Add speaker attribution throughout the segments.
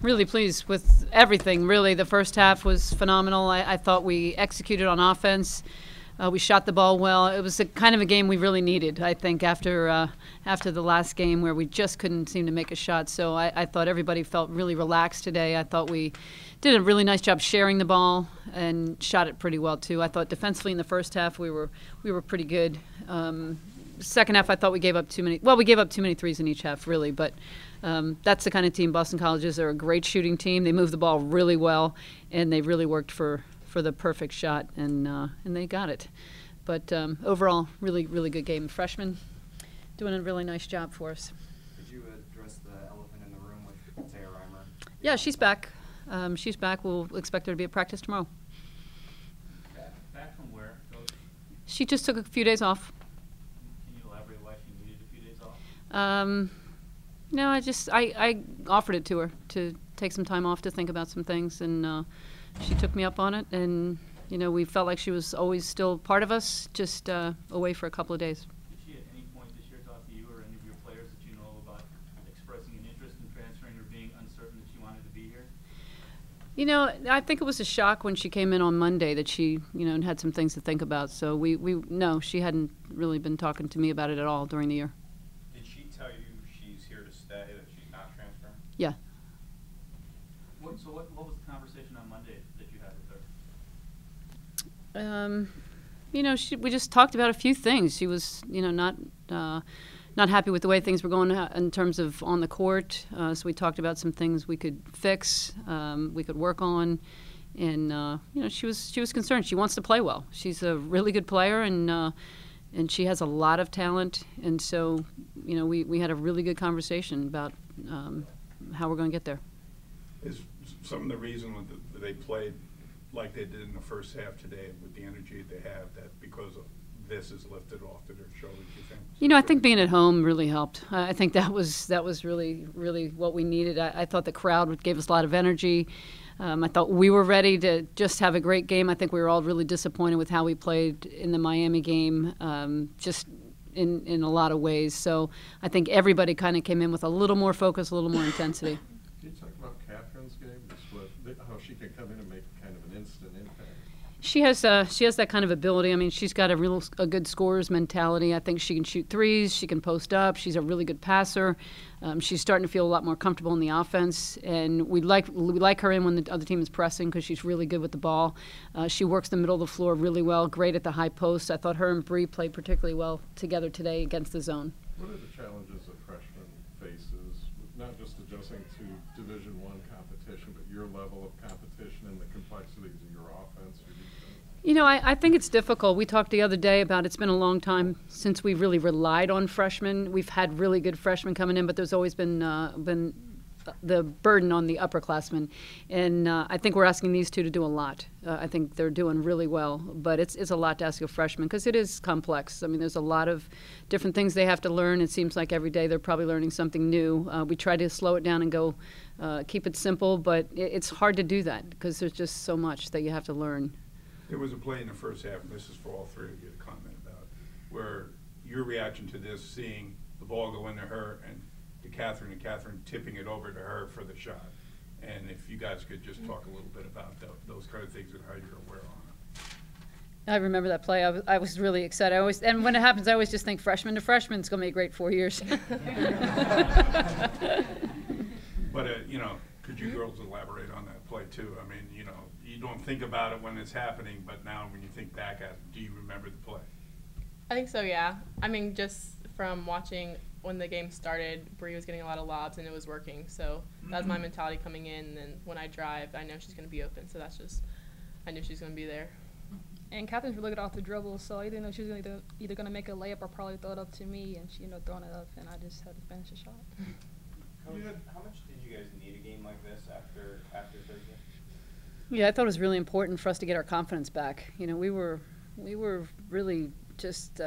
Speaker 1: really pleased with everything. Really, the first half was phenomenal. I thought we executed on offense. We shot the ball well. It was a kind of a game we really needed, I think, after the last game where we just couldn't seem to make a shot. So I thought everybody felt really relaxed today. I thought we did a really nice job sharing the ball and shot it pretty well too. I thought defensively in the first half we were pretty good. Second half I thought we gave up too many. Well, we gave up too many threes in each half, really. But that's the kind of team Boston College is. They're a great shooting team. They move the ball really well, and they really worked for the perfect shot, and they got it. But overall, really, really good game. Freshmen doing a really nice job for us.
Speaker 2: Could you address the elephant in the room with Taya Reimer?
Speaker 1: Yeah, she's back. She's back. We'll expect her to be at practice tomorrow.
Speaker 3: Back from where, Coach?
Speaker 1: She just took a few days off.
Speaker 3: Can you elaborate why she needed a few days off?
Speaker 1: No, I offered it to her to take some time off to think about some things, and she took me up on it, and we felt like she was always still part of us, just away for a couple of days.
Speaker 3: Did she at any point this year talk to you or any of your players that you know about expressing an interest in transferring or being uncertain that she wanted to be here?
Speaker 1: I think it was a shock when she came in on Monday that she, had some things to think about. So no, she hadn't really been talking to me about it at all during the year.
Speaker 4: Did she tell you she's here to stay, that she's not transferring?
Speaker 1: Yeah.
Speaker 3: So what was the conversation on Monday that you had with her?
Speaker 1: We just talked about a few things. She was, not happy with the way things were going in terms of on the court. So we talked about some things we could fix, we could work on, and she was concerned. She wants to play well. She's a really good player, and she has a lot of talent. And so, we had a really good conversation about how we're going to get there.
Speaker 5: Is some of the reason that they played like they did in the first half today with the energy they have, that because of this is lifted off to their shoulders, you think?
Speaker 1: I think being at home really helped. I think that was really, really what we needed. I thought the crowd gave us a lot of energy. I thought we were ready to just have a great game. I think we were all really disappointed with how we played in the Miami game, just in a lot of ways. So I think everybody kind of came in with a little more focus, a little more intensity.
Speaker 6: Can you talk about Kathryn's game, how she can come in and make kind of an instant impact?
Speaker 1: She has that kind of ability. I mean, she's got a good scorer's mentality. I think she can shoot threes. She can post up. She's a really good passer. She's starting to feel a lot more comfortable in the offense, and we like her in when the other team is pressing because she's really good with the ball. She works the middle of the floor really well. Great at the high post. I thought her and Bree played particularly well together today against the zone.
Speaker 6: What are the challenges a freshman faces, not just adjusting to Division I competition, but your level of competition and the complexities of your offense?
Speaker 1: I think it's difficult. We talked the other day about it's been a long time since we've really relied on freshmen. We've had really good freshmen coming in, but there's always been the burden on the upperclassmen. And I think we're asking these two to do a lot. I think they're doing really well, but it's a lot to ask a freshman because it is complex. I mean, there's a lot of different things they have to learn. It seems like every day they're probably learning something new. We try to slow it down and go keep it simple, but it's hard to do that because there's just so much that you have to learn.
Speaker 5: There was a play in the first half, and this is for all three of you to comment about, where your reaction to this, seeing the ball go into her and to Kathryn, and Kathryn tipping it over to her for the shot. And if you guys could just talk a little bit about those kind of things and how you're aware on it.
Speaker 1: I remember that play. I was really excited. And when it happens, I always just think freshman to freshman, it's going to be a great 4 years.
Speaker 5: But, could you girls elaborate on that play, too? I mean, you don't think about it when it's happening, but now when you think back at it, do you remember the play?
Speaker 7: I think so, yeah. I mean, just from watching when the game started, Bree was getting a lot of lobs and it was working. So that was my mentality coming in. And then when I drive, I know she's going to be open. So I knew she's going to be there.
Speaker 8: And Kathryn's really good off the dribble, so I didn't know she was either going to make a layup or probably throw it up to me, and she throwing it up, and I just had to finish the shot.
Speaker 4: Coach, how much did you guys need a game like this after Thursday?
Speaker 1: Yeah, I thought it was really important for us to get our confidence back. We were really just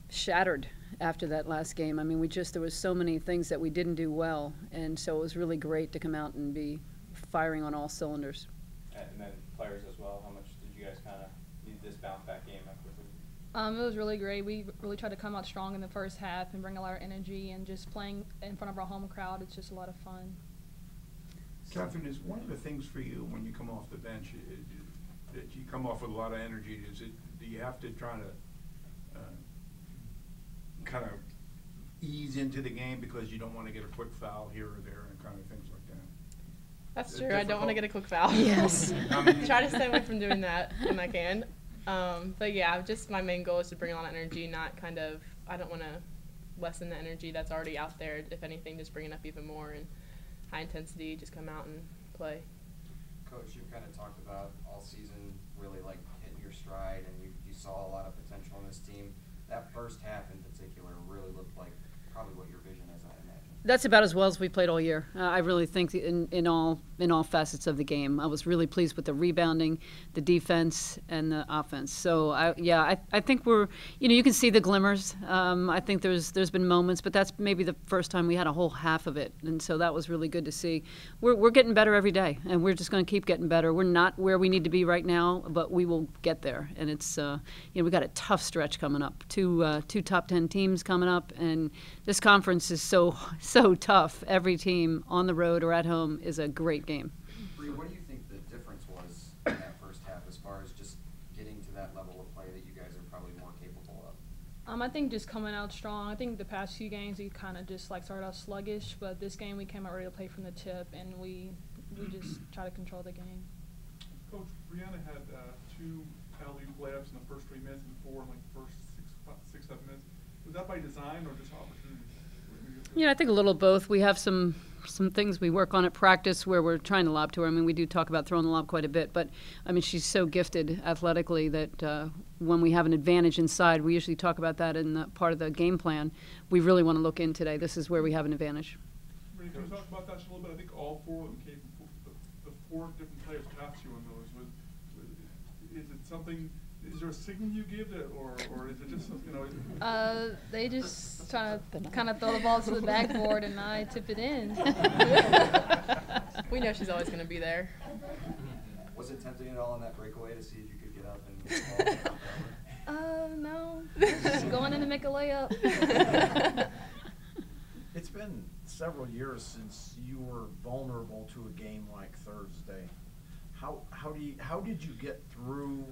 Speaker 1: shattered after that last game. I mean, there was so many things that we didn't do well, and so it was really great to come out and be firing on all cylinders.
Speaker 4: And then players as well. How much did you guys kind of need this bounce back game after?
Speaker 8: It was really great. We really tried to come out strong in the first half and bring a lot of energy, and just playing in front of our home crowd, it's just a lot of fun.
Speaker 5: Kathryn, is one of the things for you when you come off the bench, that you come off with a lot of energy, do you have to try to kind of ease into the game because you don't want to get a quick foul here or there and kind of things like that?
Speaker 7: That's
Speaker 5: Is
Speaker 7: true.
Speaker 5: it
Speaker 7: I don't want to get a
Speaker 5: difficult?
Speaker 7: quick foul.
Speaker 1: Yes.
Speaker 7: Try to stay away from doing that when I can. But yeah, just my main goal is to bring a lot of energy, not kind of, I don't want to lessen the energy that's already out there. If anything, just bring it up even more and high intensity, just come out and play.
Speaker 2: Coach, you've kind of talked about all season really like hitting your stride, and you saw a lot of potential in this team. That first half in particular really looked like probably what your vision is, I imagine.
Speaker 1: That's about as well as we played all year. I really think in all facets of the game, I was really pleased with the rebounding, the defense, and the offense. So I think we're, you can see the glimmers. I think there's been moments, but that's maybe the first time we had a whole half of it, and so that was really good to see. We're getting better every day, and we're just going to keep getting better. We're not where we need to be right now, but we will get there. And it's we got a tough stretch coming up. Two top 10 teams coming up, and this conference is so tough. Every team on the road or at home is a great game.
Speaker 2: Bree, what do you think the difference was in that first half as far as just getting to that level of play that you guys are probably more capable of?
Speaker 8: I think just coming out strong. I think the past few games we kind of just started out sluggish, but this game we came out ready to play from the tip, and we just try to control the game.
Speaker 9: Coach, Brianna had 2 alley-oop layups in the first 3 minutes and 4 in the first 6-7 minutes. Was that by design or just opportunity?
Speaker 1: I think a little both. We have some things we work on at practice where we're trying to lob to her. I mean, we do talk about throwing the lob quite a bit, but I mean, she's so gifted athletically that when we have an advantage inside, we usually talk about that in the part of the game plan. We really want to look in today. This is where we have an advantage.
Speaker 9: Can you talk about that just a little bit? I think all 4 of them came. The 4 different players got you on those. Is it something? Is there a signal you give that, or is it just
Speaker 8: They just try to kind of throw the ball to the backboard, and I tip it in.
Speaker 7: We know she's always going to be there.
Speaker 2: Was it tempting at all on that breakaway to see if you could get up and get the ball over?
Speaker 8: No. Just going in to make a layup.
Speaker 10: It's been several years since you were vulnerable to a game like Thursday. How did you get through,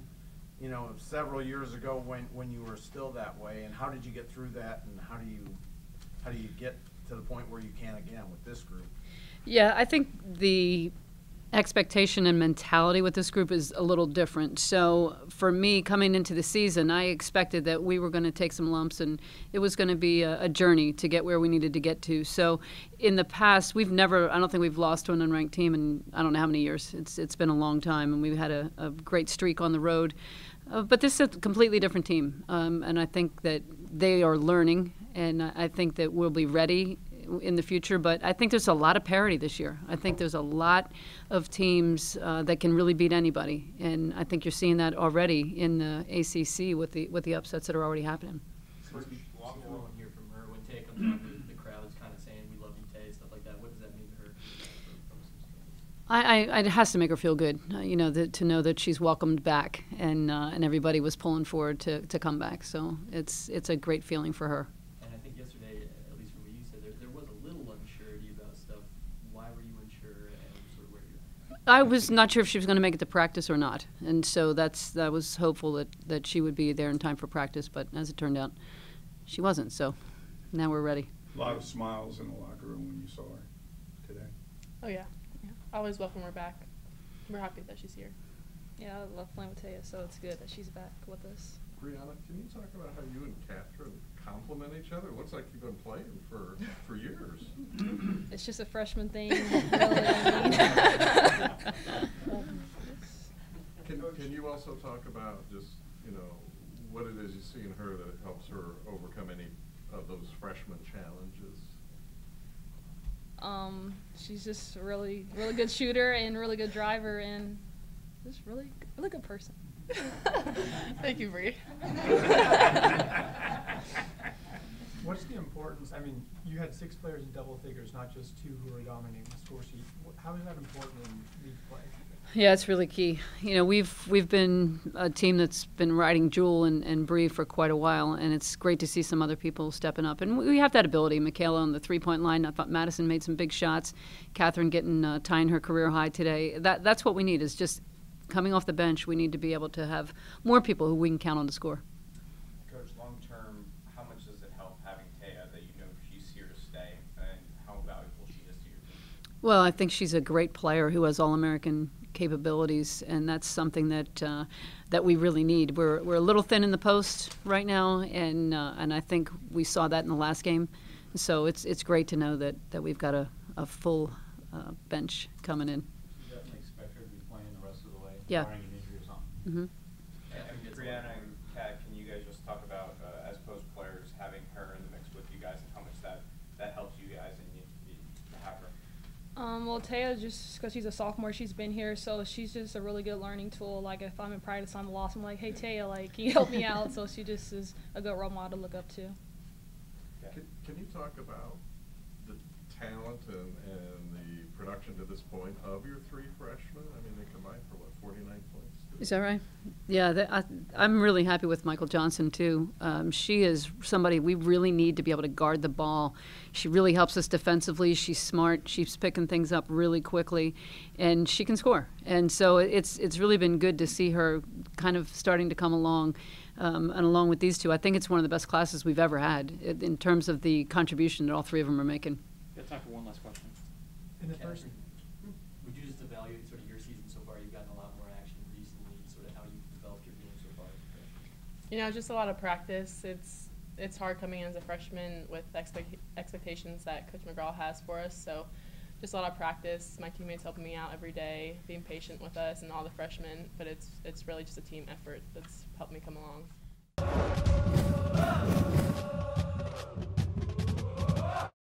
Speaker 10: several years ago when you were still that way, and how did you get through that, and how do you get to the point where you can again with this group?
Speaker 1: Yeah, I think the expectation and mentality with this group is a little different. So for me, coming into the season, I expected that we were going to take some lumps, and it was going to be a journey to get where we needed to get to. So in the past, I don't think we've lost to an unranked team in I don't know how many years. It's been a long time, and we've had a great streak on the road. But this is a completely different team, and I think that they are learning, and I think that we'll be ready in the future. But I think there's a lot of parity this year. I think there's a lot of teams that can really beat anybody, and I think you're seeing that already in the ACC with the upsets that are already happening.
Speaker 11: Walk along here from her when Tay comes on. The crowd is kind of saying, "We love you, Tay," stuff like that. What does that mean to her?
Speaker 1: It has to make her feel good, to know that she's welcomed back, and everybody was pulling forward to come back. So it's a great feeling for her.
Speaker 11: And I think yesterday, at least from what you said, there was a little unsurety about stuff. Why were you unsure, and sort of where you're at?
Speaker 1: I was not sure if she was going to make it to practice or not, and so I was hopeful that she would be there in time for practice. But as it turned out, she wasn't. So now we're ready.
Speaker 5: A lot of smiles in the locker room when you saw her today.
Speaker 7: Oh, yeah. I always welcome her back. We're happy that she's here.
Speaker 8: Yeah, I love playing with Taya, so it's good that she's back with us.
Speaker 6: Brianna, can you talk about how you and Kathryn complement each other? It looks like you've been playing for years.
Speaker 8: It's just a freshman thing. Really,
Speaker 6: Can you also talk about just, what it is you see in her that helps her overcome any of those freshman challenges?
Speaker 8: She's just a really good shooter and really good driver, and just really good person.
Speaker 7: Thank you, Bree.
Speaker 12: What's the importance? I mean, you had 6 players in double figures, not just 2 who were dominating the score sheet. How is that important in league play?
Speaker 1: Yeah, it's really key. You know, we've been a team that's been riding Jewel and Bree for quite a while, and it's great to see some other people stepping up. And we have that ability. Michaela on the three-point line. I thought Madison made some big shots. Kathryn getting tying her career high today. That's what we need. Is just coming off the bench. We need to be able to have more people who we can count on to score.
Speaker 4: Coach, long term, how much does it help having Taya that you know she's here to stay, and how valuable she is to your team?
Speaker 1: Well, I think she's a great player who has All-American capabilities, and that's something that we really need. We're a little thin in the post right now, and I think we saw that in the last game. So it's great to know that we've got a full bench coming in.
Speaker 3: You definitely expect her to be playing the rest of the way,
Speaker 1: Yeah.
Speaker 3: barring an injury or something.
Speaker 1: Mm-hmm.
Speaker 4: And Brianna and Kat, can you guys just talk about, as post players, having her in the mix with you guys and how much that helps you guys and you to have her?
Speaker 8: Well, Taya, just because she's a sophomore, she's been here, so she's just a really good learning tool. Like, if I'm in practice on the loss, I'm like, hey, Taya, like, can you help me out? So she just is a good role model to look up to.
Speaker 6: Can you talk about the talent and the production to this point of your three freshmen? I mean, they combined for, what, 49 points?
Speaker 1: Is that right? Yeah, I'm really happy with Michael Johnson, too. She is somebody we really need to be able to guard the ball. She really helps us defensively. She's smart. She's picking things up really quickly, and she can score. And so it's really been good to see her kind of starting to come along. And along with these two, I think it's one of the best classes we've ever had in terms of the contribution that all three of them are making.
Speaker 11: We have time for one last question.
Speaker 12: In the first,
Speaker 11: Would you just evaluate sort of your season so far? You've gotten a lot more action recently, sort of how you've developed your game so far.
Speaker 7: You know, just a lot of practice. It's hard coming in as a freshman with expectations that Coach McGraw has for us. So just a lot of practice. My teammates helping me out every day, being patient with us and all the freshmen. But it's really just a team effort that's helped me come along.